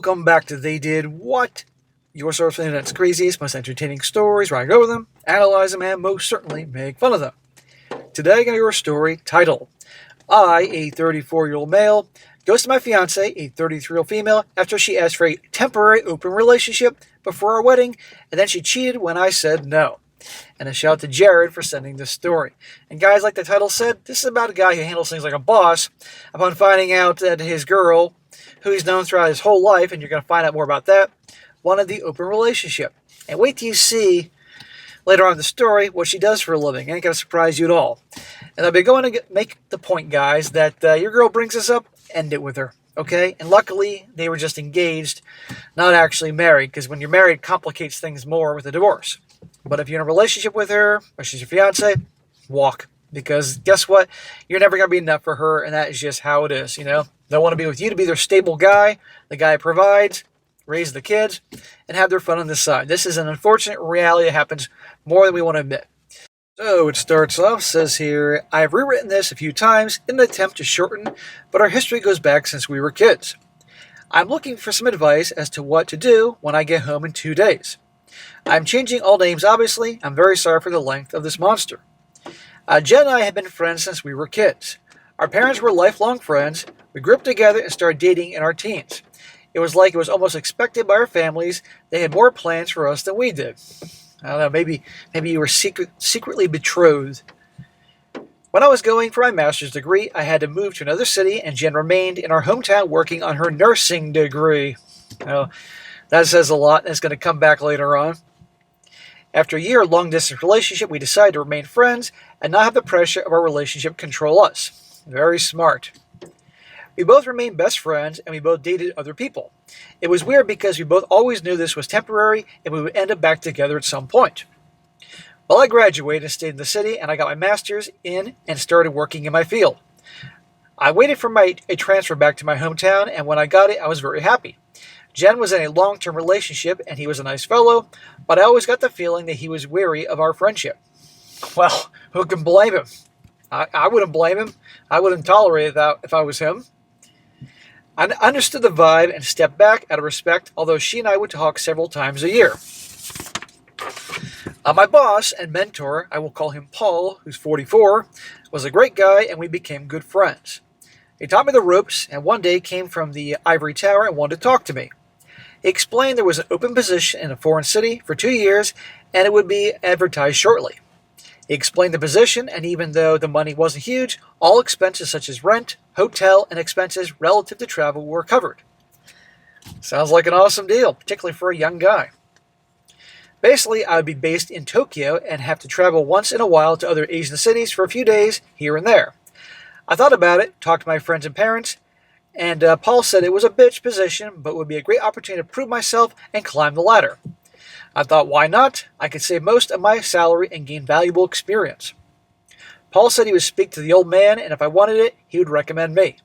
welcome back to They Did What? Your source for the internet's craziest, most entertaining stories where I go over them, analyze them, and most certainly make fun of them. Today I got your story titled, I, a 34-year-old male, goes to my fiancée, a 33-year-old female, after she asked for a temporary open relationship before our wedding, and then she cheated when I said no. And a shout out to Jared for sending this story. And guys, like the title said, this is about a guy who handles things like a boss. Upon finding out that his girl, who he's known throughout his whole life, and you're going to find out more about that, wanted the open relationship. And wait till you see later on in the story what she does for a living. It ain't going to surprise you at all. And I'll be going to make the point, guys, that your girl brings this up, end it with her. Okay? And luckily, they were just engaged, not actually married, because when you're married, it complicates things more with a divorce. But if you're in a relationship with her, or she's your fiance, walk. Because guess what? You're never going to be enough for her, and that is just how it is, you know? They want to be with you to be their stable guy, the guy who provides, raise the kids, and have their fun on this side. This is an unfortunate reality that happens more than we want to admit. So it starts off, says here, I have rewritten this a few times in an attempt to shorten, but our history goes back since we were kids. I'm looking for some advice as to what to do when I get home in 2 days. I'm changing all names, obviously. I'm very sorry for the length of this monster. Jen and I have been friends since we were kids. Our parents were lifelong friends. We grew up together and started dating in our teens. It was like it was almost expected by our families. They had more plans for us than we did. I don't know, maybe you were secretly betrothed. When I was going for my master's degree, I had to move to another city, and Jen remained in our hometown working on her nursing degree. That says a lot, and it's going to come back later on. After a year long-distance relationship, we decided to remain friends and not have the pressure of our relationship control us. Very smart. We both remained best friends, and we both dated other people. It was weird because we both always knew this was temporary, and we would end up back together at some point. Well, I graduated and stayed in the city, and I got my master's in and started working in my field. I waited for a transfer back to my hometown, and when I got it, I was very happy. Jen was in a long-term relationship, and he was a nice fellow, but I always got the feeling that he was wary of our friendship. Well, who can blame him? I wouldn't blame him. I wouldn't tolerate that if I was him. I understood the vibe and stepped back out of respect, although she and I would talk several times a year. My boss and mentor, I will call him Paul, who's 44, was a great guy, and we became good friends. He taught me the ropes, and one day came from the ivory tower and wanted to talk to me. He explained there was an open position in a foreign city for 2 years, and it would be advertised shortly. He explained the position, and even though the money wasn't huge, all expenses such as rent, hotel, and expenses relative to travel were covered. Sounds like an awesome deal, particularly for a young guy. Basically, I would be based in Tokyo and have to travel once in a while to other Asian cities for a few days here and there. I thought about it, talked to my friends and parents, and Paul said it was a bitch position, but would be a great opportunity to prove myself and climb the ladder. I thought, why not? I could save most of my salary and gain valuable experience. Paul said he would speak to the old man, and if I wanted it, he would recommend me.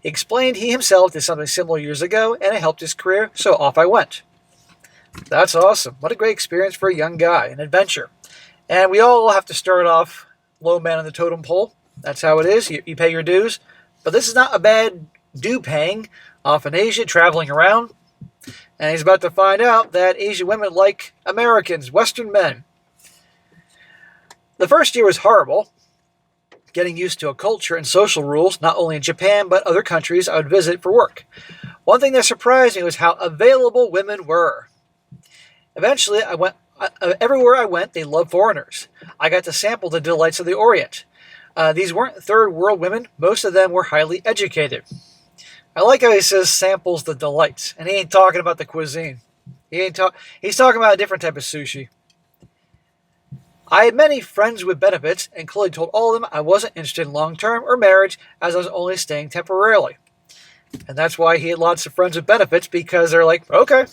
He explained he himself did something similar years ago, and it helped his career, so off I went. That's awesome. What a great experience for a young guy, an adventure. And we all have to start off low man on the totem pole. That's how it is. You pay your dues. But this is not a bad due paying off in Asia, traveling around. And he's about to find out that Asian women like Americans, Western men. The first year was horrible, getting used to a culture and social rules, not only in Japan, but other countries I would visit for work. One thing that surprised me was how available women were. Eventually, everywhere I went, they loved foreigners. I got to sample the delights of the Orient. These weren't third world women. Most of them were highly educated. I like how he says samples the delights, and he ain't talking about the cuisine. He's talking about a different type of sushi. I had many friends with benefits, and clearly told all of them I wasn't interested in long-term or marriage, as I was only staying temporarily. And that's why he had lots of friends with benefits, because they're like, okay.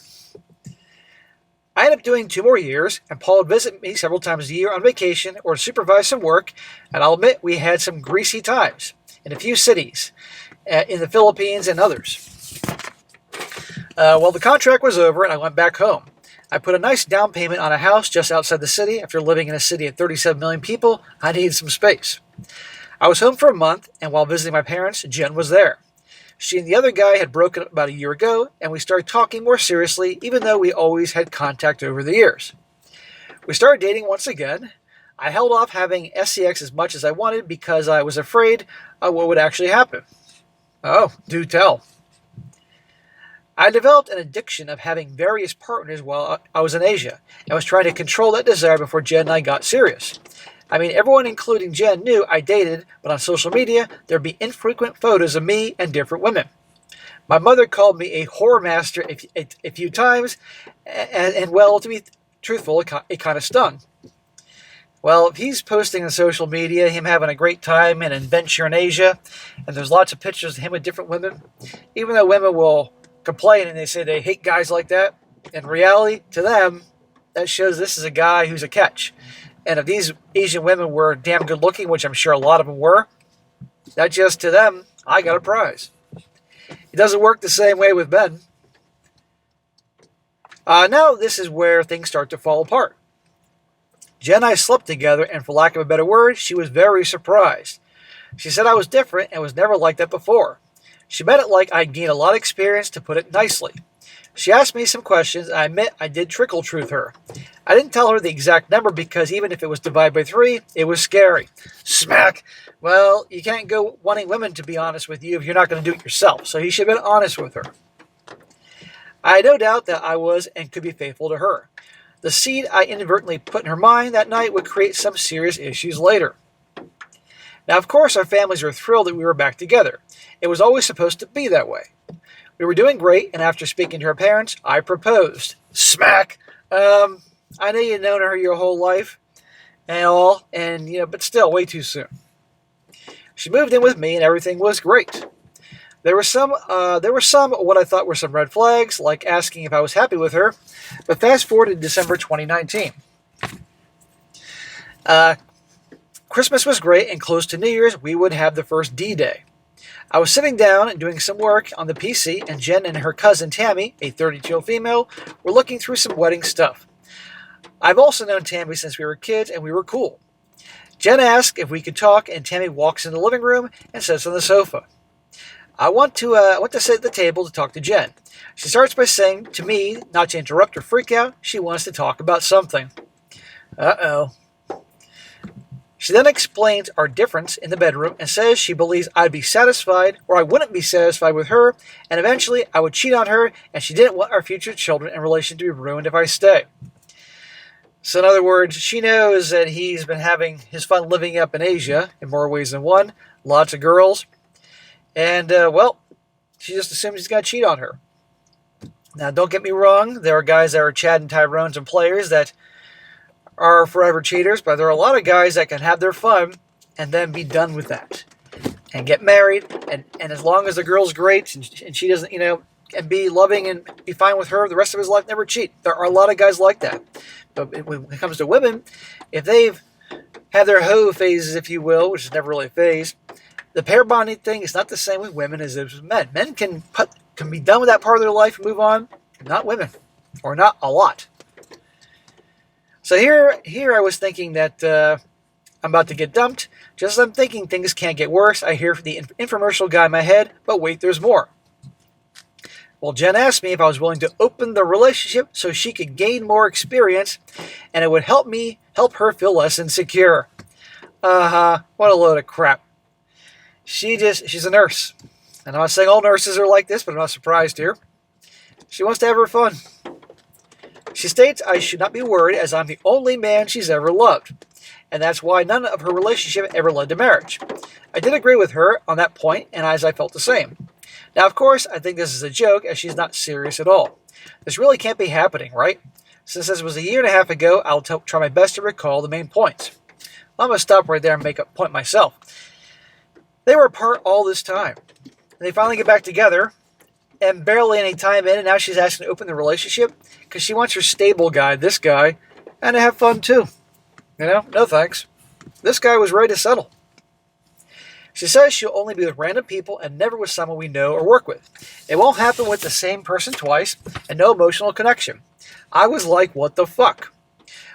I ended up doing 2 more years, and Paul would visit me several times a year on vacation or to supervise some work, and I'll admit we had some greasy times in a few cities, in the Philippines and others. Well, the contract was over, and I went back home. I put a nice down payment on a house just outside the city. After living in a city of 37 million people, I needed some space. I was home for a month, and while visiting my parents, Jen was there. She and the other guy had broken up about a year ago, and we started talking more seriously, even though we always had contact over the years. We started dating once again. I held off having sex as much as I wanted because I was afraid of what would actually happen. Oh, do tell. I developed an addiction of having various partners while I was in Asia, and was trying to control that desire before Jen and I got serious. I mean, everyone, including Jen, knew I dated, but on social media, there'd be infrequent photos of me and different women. My mother called me a whore master a few times, and well, to be truthful, it kind of stung. Well, if he's posting on social media, him having a great time and adventure in Asia, and there's lots of pictures of him with different women, even though women will complain and they say they hate guys like that, in reality, to them, that shows this is a guy who's a catch. And if these Asian women were damn good looking, which I'm sure a lot of them were, that just to them, I got a prize. It doesn't work the same way with men. Now this is where things start to fall apart. Jen and I slept together, and for lack of a better word, she was very surprised. She said I was different and was never like that before. She meant it like I'd gained a lot of experience, to put it nicely. She asked me some questions, and I admit I did trickle truth her. I didn't tell her the exact number because even if it was divided by 3, it was scary. Smack! Well, you can't go wanting women to be honest with you if you're not going to do it yourself, so he should have been honest with her. I had no doubt that I was and could be faithful to her. The seed I inadvertently put in her mind that night would create some serious issues later. Now, of course, our families were thrilled that we were back together. It was always supposed to be that way. We were doing great, and after speaking to her parents, I proposed. Smack! I know you've known her your whole life and all, but still, way too soon. She moved in with me, and everything was great. There were some what I thought were some red flags, like asking if I was happy with her. But fast forward to December 2019. Christmas was great, and close to New Year's, we would have the first D-Day. I was sitting down and doing some work on the PC, and Jen and her cousin Tammy, a 32-year-old female, were looking through some wedding stuff. I've also known Tammy since we were kids, and we were cool. Jen asked if we could talk, and Tammy walks in the living room and sits on the sofa. I want to sit at the table to talk to Jen. She starts by saying to me, not to interrupt or freak out, she wants to talk about something. Uh-oh. She then explains our difference in the bedroom and says she believes I'd be satisfied or I wouldn't be satisfied with her, and eventually I would cheat on her, and she didn't want our future children and relation to be ruined if I stay. So in other words, she knows that he's been having his fun living up in Asia in more ways than one, lots of girls, and, she just assumes he's going to cheat on her. Now, don't get me wrong, there are guys that are Chad and Tyrones and players that are forever cheaters, but there are a lot of guys that can have their fun and then be done with that and get married, and as long as the girl's great and she doesn't, and be loving and be fine with her the rest of his life, never cheat. There are a lot of guys like that. But when it comes to women, if they've had their hoe phases, if you will, which is never really a phase, the pair bonding thing is not the same with women as it is with men. Men can be done with that part of their life and move on, not women, or not a lot. So here I was thinking that I'm about to get dumped. Just as I'm thinking things can't get worse, I hear the infomercial guy in my head, but wait, there's more. Well, Jen asked me if I was willing to open the relationship so she could gain more experience, and it would help her feel less insecure. What a load of crap. She's a nurse. And I'm not saying all nurses are like this, but I'm not surprised here. She wants to have her fun. She states I should not be worried as I'm the only man she's ever loved, and that's why none of her relationship ever led to marriage. I did agree with her on that point, and as I felt the same. Now, of course, I think this is a joke, as she's not serious at all. This really can't be happening, right? Since this was a year and a half ago, I'll try my best to recall the main points. I'm going to stop right there and make a point myself. They were apart all this time. And they finally get back together, and barely any time in, and now she's asking to open the relationship because she wants her stable guy, this guy, and to have fun too. No thanks. This guy was ready to settle. She says she'll only be with random people and never with someone we know or work with. It won't happen with the same person twice, and no emotional connection. I was like, what the fuck?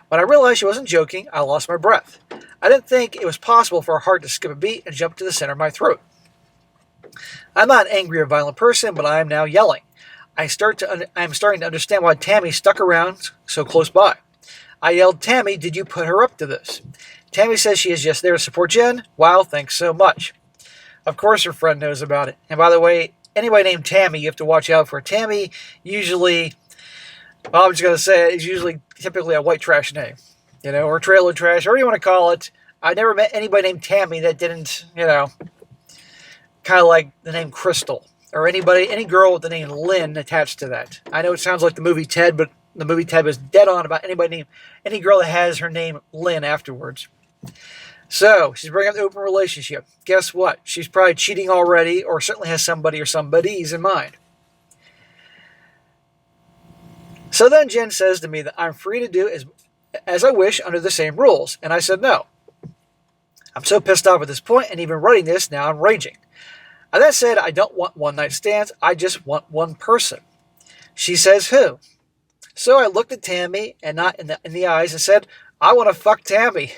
When I realized she wasn't joking, I lost my breath. I didn't think it was possible for her heart to skip a beat and jump to the center of my throat. I'm not an angry or violent person, but I am now yelling. I'm starting to understand why Tammy stuck around so close by. I yelled, Tammy, did you put her up to this? Tammy says she is just there to support Jen. Wow, thanks so much. Of course her friend knows about it. And by the way, anybody named Tammy, you have to watch out for. Tammy usually, well, I'm just going to say it, is usually typically a white trash name, or trailer trash, or whatever you want to call it. I never met anybody named Tammy that didn't, kind of like the name Crystal, or any girl with the name Lynn attached to that. I know it sounds like the movie Ted, but the movie Ted was dead on about any girl that has her name Lynn afterwards. So, she's bringing up the open relationship. Guess what? She's probably cheating already, or certainly has somebody or somebodies in mind. So then Jen says to me that I'm free to do as I wish under the same rules. And I said no. I'm so pissed off at this point, and even writing this, now I'm raging. I then said I don't want one-night stands, I just want one person. She says who? So I looked at Tammy, and not in the eyes, and said, I want to fuck Tammy.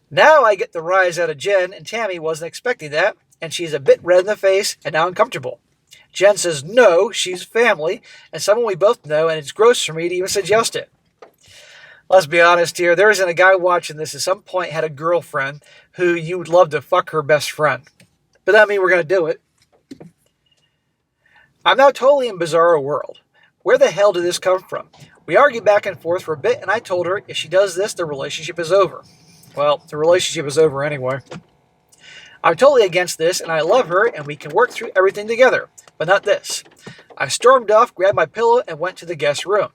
Now I get the rise out of Jen, and Tammy wasn't expecting that, and she's a bit red in the face and now uncomfortable. Jen says no, she's family, and someone we both know, and it's gross for me to even suggest it. Let's be honest here, there isn't a guy watching this at some point had a girlfriend who you would love to fuck her best friend. But that means we're going to do it. I'm now totally in bizarro world. Where the hell did this come from? We argued back and forth for a bit, and I told her if she does this, the relationship is over. Well, the relationship is over anyway. I'm totally against this, and I love her, and we can work through everything together. But not this. I stormed off, grabbed my pillow, and went to the guest room.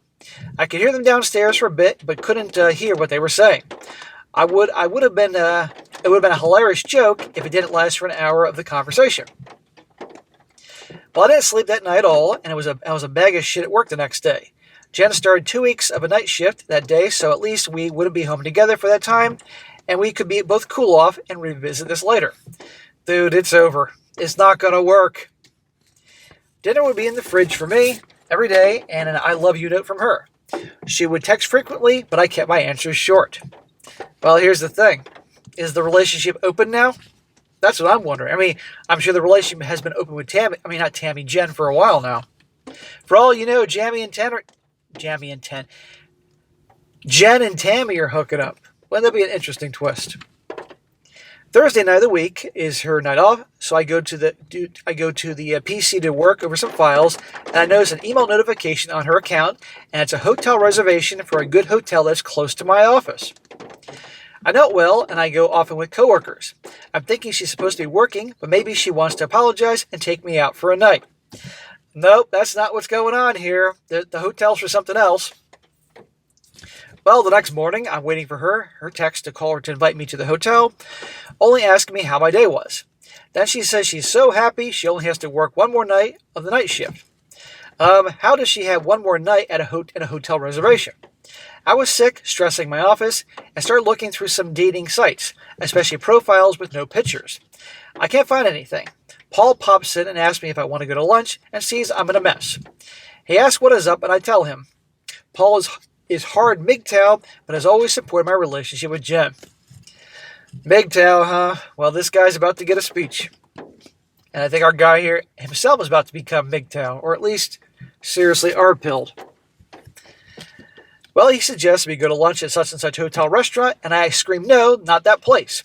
I could hear them downstairs for a bit, but couldn't hear what they were saying. It would have been a hilarious joke if it didn't last for an hour of the conversation. Well, I didn't sleep that night at all, and I was a bag of shit at work the next day. Jen started 2 weeks of a night shift that day, so at least we wouldn't be home together for that time, and we could be both cool off and revisit this later. Dude, it's over. It's not going to work. Dinner would be in the fridge for me every day, and an I love you note from her. She would text frequently, but I kept my answers short. Well, here's the thing. Is the relationship open now? That's what I'm wondering. I mean, I'm sure the relationship has been open with Jen for a while now. For all you know, Jen and Tammy are hooking up. Wouldn't that be an interesting twist? Thursday night of the week is her night off, so I go to the PC to work over some files, and I notice an email notification on her account, and it's a hotel reservation for a good hotel that's close to my office. I know it well, and I go often with coworkers. I'm thinking she's supposed to be working, but maybe she wants to apologize and take me out for a night. Nope, that's not what's going on here. The hotel's for something else. Well, the next morning, I'm waiting for her text to call her to invite me to the hotel, only asking me how my day was. Then she says she's so happy she only has to work one more night of the night shift. How does she have one more night in a hotel reservation? I was sick, stressing my office, and started looking through some dating sites, especially profiles with no pictures. I can't find anything. Paul pops in and asks me if I want to go to lunch and sees I'm in a mess. He asks what is up, and I tell him. Paul is hard MGTOW, but has always supported my relationship with Jen. MGTOW, huh? Well, this guy's about to get a speech. And I think our guy here himself is about to become MGTOW, or at least seriously R-pilled. Well, he suggests we go to lunch at such and such hotel restaurant, and I scream, no, not that place.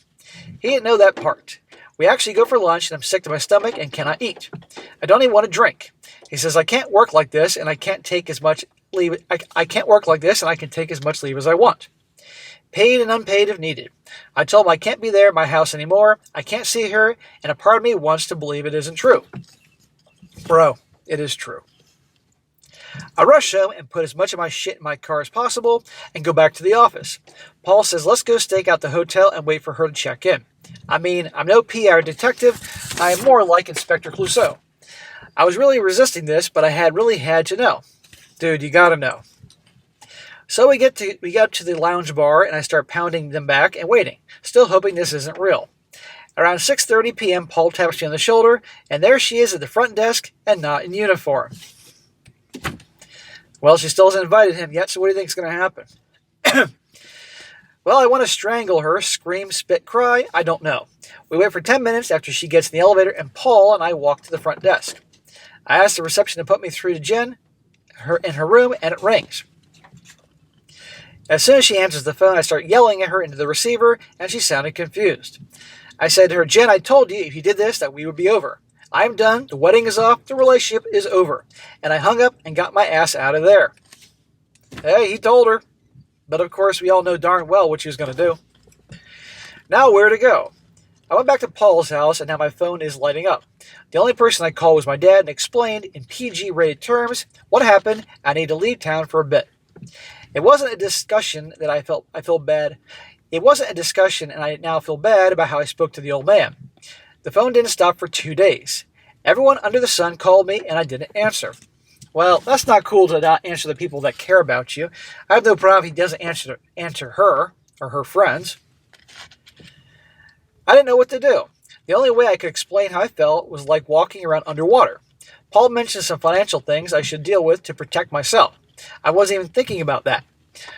He didn't know that part. We actually go for lunch, and I'm sick to my stomach and cannot eat. I don't even want to drink. He says I can't work like this, and I can't take as much leave. I can't work like this, and I can take as much leave as I want. Paid and unpaid if needed. I told him I can't be there at my house anymore. I can't see her, and a part of me wants to believe it isn't true. Bro, it is true. I rush home and put as much of my shit in my car as possible and go back to the office. Paul says, let's go stake out the hotel and wait for her to check in. I mean, I'm no PR detective. I am more like Inspector Clouseau. I was really resisting this, but I really had to know. Dude, you gotta know. So we get to the lounge bar, and I start pounding them back and waiting, still hoping this isn't real. Around 6:30 p.m., Paul taps me on the shoulder, and there she is at the front desk and not in uniform. Well, she still hasn't invited him yet, so what do you think is going to happen? Well, I want to strangle her, scream, spit, cry, I don't know. We wait for 10 minutes after she gets in the elevator, and Paul and I walk to the front desk. I ask the reception to put me through to Jen in her room, and it rings. As soon as she answers the phone, I start yelling at her into the receiver, and she sounded confused. I said to her, Jen, I told you if you did this that we would be over. I'm done, the wedding is off, the relationship is over. And I hung up and got my ass out of there. Hey, he told her. But of course, we all know darn well what she was going to do. Now, where to go? I went back to Paul's house, and now my phone is lighting up. The only person I called was my dad and explained in PG-rated terms what happened. I need to leave town for a bit. It wasn't a discussion that I feel bad. It wasn't a discussion, and I now feel bad about how I spoke to the old man. The phone didn't stop for 2 days. Everyone under the sun called me, and I didn't answer. Well, that's not cool to not answer the people that care about you. I have no problem if he doesn't answer her or her friends. I didn't know what to do. The only way I could explain how I felt was like walking around underwater. Paul mentioned some financial things I should deal with to protect myself. I wasn't even thinking about that.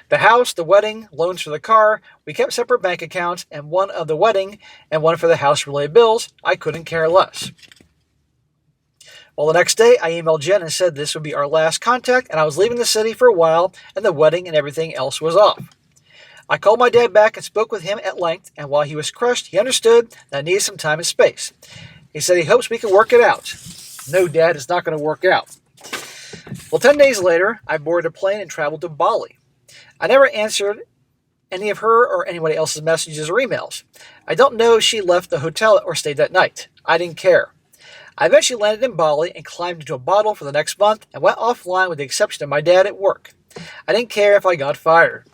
The house, the wedding, loans for the car, we kept separate bank accounts, and one of the wedding and one for the house-related bills. I couldn't care less. Well, the next day, I emailed Jen and said this would be our last contact, and I was leaving the city for a while, and the wedding and everything else was off. I called my dad back and spoke with him at length, and while he was crushed, he understood that I needed some time and space. He said he hopes we can work it out. No, Dad, it's not going to work out. Well, 10 days later, I boarded a plane and traveled to Bali. I never answered any of her or anybody else's messages or emails. I don't know if she left the hotel or stayed that night. I didn't care. I eventually landed in Bali and climbed into a bottle for the next month and went offline with the exception of my dad at work. I didn't care if I got fired.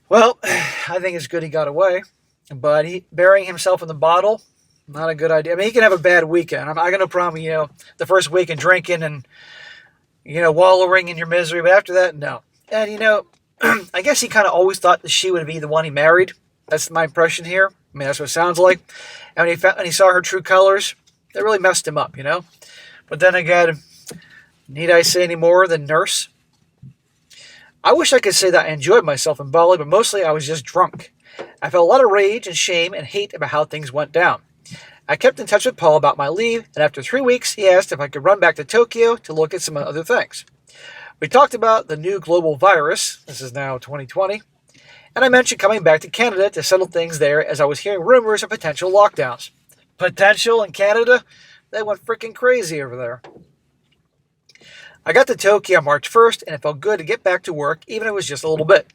Well, I think it's good he got away, but burying himself in the bottle, not a good idea. I mean, he can have a bad weekend. I got no problem, the first weekend drinking and, wallowing in your misery, but after that, no. And, I guess he kind of always thought that she would be the one he married. That's my impression here. I mean, that's what it sounds like. And when he saw her true colors, that really messed him up, But then again, need I say any more than nurse? I wish I could say that I enjoyed myself in Bali, but mostly I was just drunk. I felt a lot of rage and shame and hate about how things went down. I kept in touch with Paul about my leave, and after 3 weeks, he asked if I could run back to Tokyo to look at some other things. We talked about the new global virus, this is now 2020, and I mentioned coming back to Canada to settle things there as I was hearing rumors of potential lockdowns. Potential in Canada? They went freaking crazy over there. I got to Tokyo on March 1st, and it felt good to get back to work, even if it was just a little bit.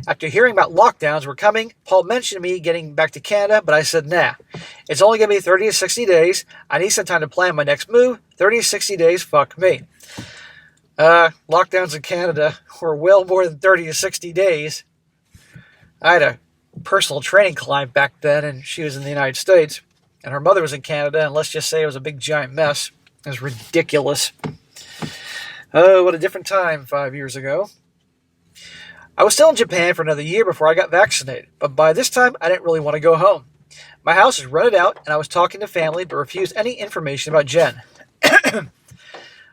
After hearing about lockdowns were coming, Paul mentioned me getting back to Canada, but I said, nah. It's only going to be 30 to 60 days. I need some time to plan my next move. 30 to 60 days, fuck me. Lockdowns in Canada were well more than 30 to 60 days. I had a personal training client back then, and she was in the United States, and her mother was in Canada, and let's just say it was a big giant mess. It was ridiculous. Oh, what a different time 5 years ago. I was still in Japan for another year before I got vaccinated, but by this time, I didn't really want to go home. My house was rented out, and I was talking to family, but refused any information about Jen.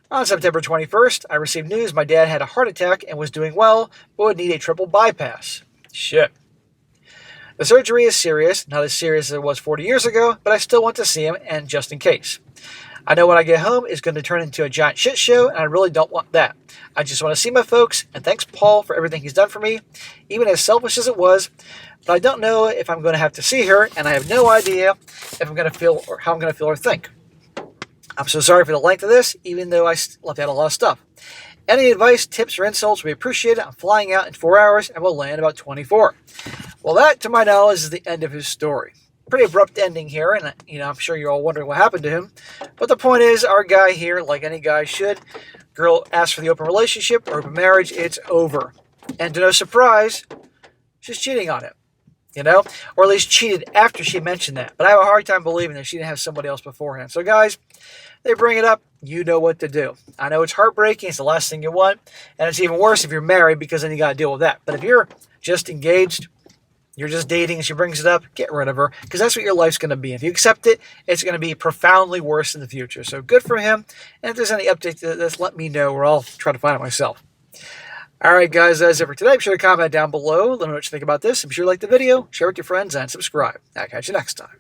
On September 21st, I received news my dad had a heart attack and was doing well, but would need a triple bypass. Shit. The surgery is serious, not as serious as it was 40 years ago, but I still want to see him, and just in case. I know when I get home, it's going to turn into a giant shit show, and I really don't want that. I just want to see my folks, and thanks Paul for everything he's done for me, even as selfish as it was, but I don't know if I'm going to have to see her, and I have no idea if I'm going to feel or how I'm going to feel or think. I'm so sorry for the length of this, even though I left out a lot of stuff. Any advice, tips, or insults will be appreciated. I'm flying out in 4 hours and will land about 24. Well, that, to my knowledge, is the end of his story. Pretty abrupt ending here, and I'm sure you're all wondering what happened to him. But the point is, our guy here, like any guy should, girl asks for the open relationship or open marriage, it's over. And to no surprise, she's cheating on him. Or at least cheated after she mentioned that. But I have a hard time believing that she didn't have somebody else beforehand. So guys, they bring it up, you know what to do. I know it's heartbreaking, it's the last thing you want, and it's even worse if you're married because then you got to deal with that. But if you're just engaged, you're just dating and she brings it up, get rid of her, because that's what your life's going to be. If you accept it, it's going to be profoundly worse in the future. So good for him, and if there's any update to this, let me know, or I'll try to find it myself. Alright guys, that's it for today. Be sure to comment down below. Let me know what you think about this. And be sure to like the video, share it with your friends, and subscribe. I'll catch you next time.